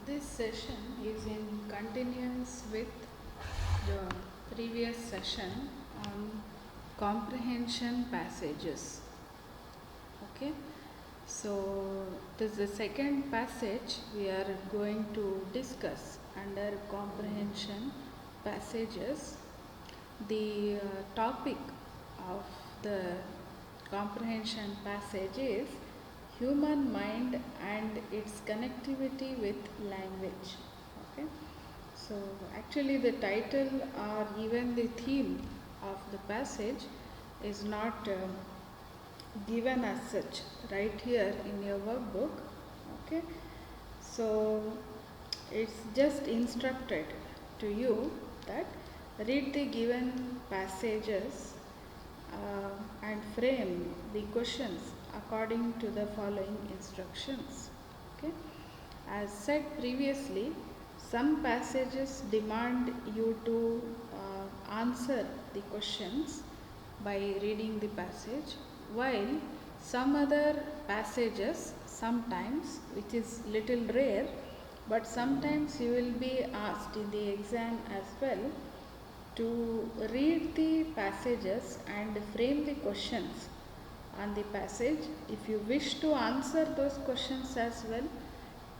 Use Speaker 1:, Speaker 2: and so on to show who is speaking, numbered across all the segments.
Speaker 1: This session is in continuance with the previous session on comprehension passages. Okay, so this is the second passage we are going to discuss under comprehension passages. The topic of the comprehension passage is human mind and its connectivity with language. Okay, so actually the title or even the theme of the passage is not given as such right here in your workbook. Okay, so it's just instructed to you that read the given passages and frame the questions according to the following instructions. Okay, as said previously, some passages demand you to answer the questions by reading the passage, while some other passages sometimes, which is little rare, but sometimes you will be asked in the exam as well to read the passages and frame the questions on the passage. If you wish to answer those questions as well,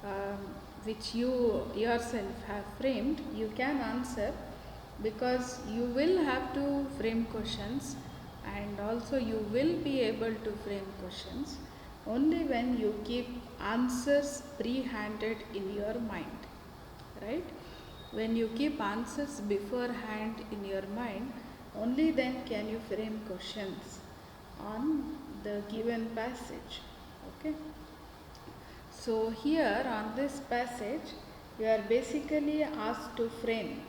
Speaker 1: um, which you yourself have framed, you can answer, because you will have to frame questions and also you will be able to frame questions only when you keep answers pre-handed in your mind, right? When you keep answers beforehand in your mind, only then can you frame questions on the given passage. Okay, so here on this passage you are basically asked to frame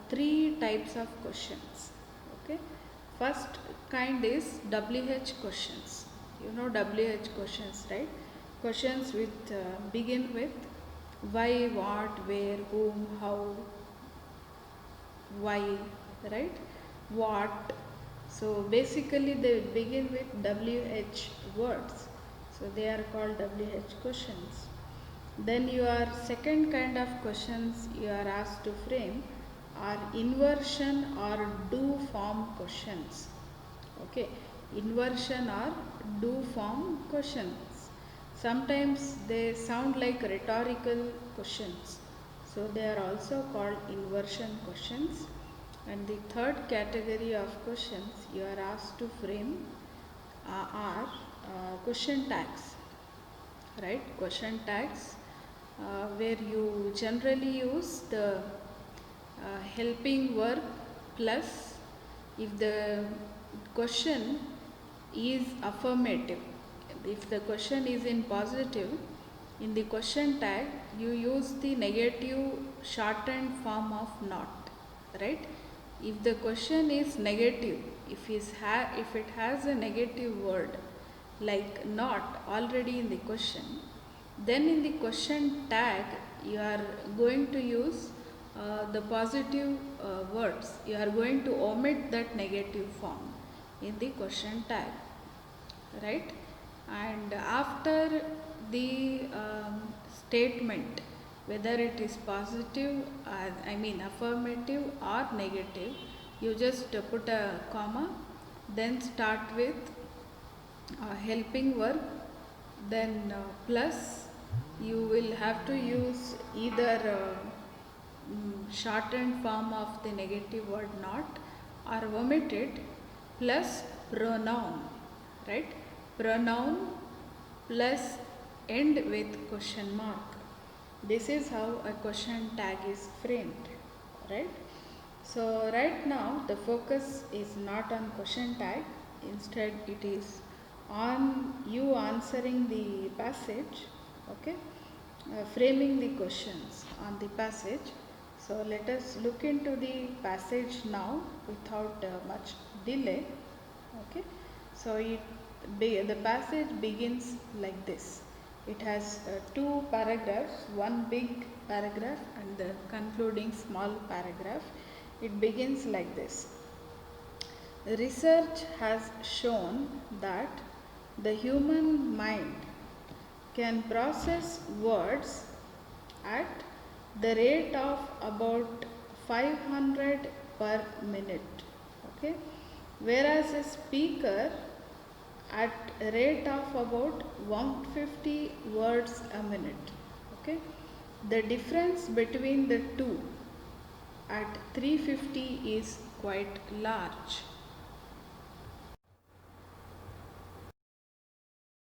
Speaker 1: three types of questions. Okay, first kind is WH questions. You know WH questions, right? Questions with begin with why, what, where, whom, how, why, right? What. So basically they begin with WH words. So they are called WH questions. Then your second kind of questions you are asked to frame are inversion or do form questions. Okay, inversion or do form questions. Sometimes they sound like rhetorical questions, so they are also called inversion questions. And the third category of questions you are asked to frame are question tags, right? Question tags where you generally use the helping verb plus if the question is affirmative. If the question is in positive, in the question tag you use the negative shortened form of not, right? If the question is negative, if it has a negative word like not already in the question, then in the question tag you are going to use the positive words. You are going to omit that negative form in the question tag, right? And after the statement, whether it is positive, affirmative or negative, you just put a comma, then start with helping verb, then plus you will have to use either shortened form of the negative word not or omit it plus pronoun, right? Pronoun plus end with question mark. This is how a question tag is framed, right? So right now the focus is not on question tag, instead it is on you answering the passage. Okay, framing the questions on the passage. So let us look into the passage now without much delay. Okay, so the passage begins like this. It has two paragraphs, one big paragraph and the concluding small paragraph. It begins like this. Research has shown that the human mind can process words at the rate of about 500 per minute, okay, whereas a speaker at a rate of about 150 words a minute, okay. The difference between the two at 350 is quite large.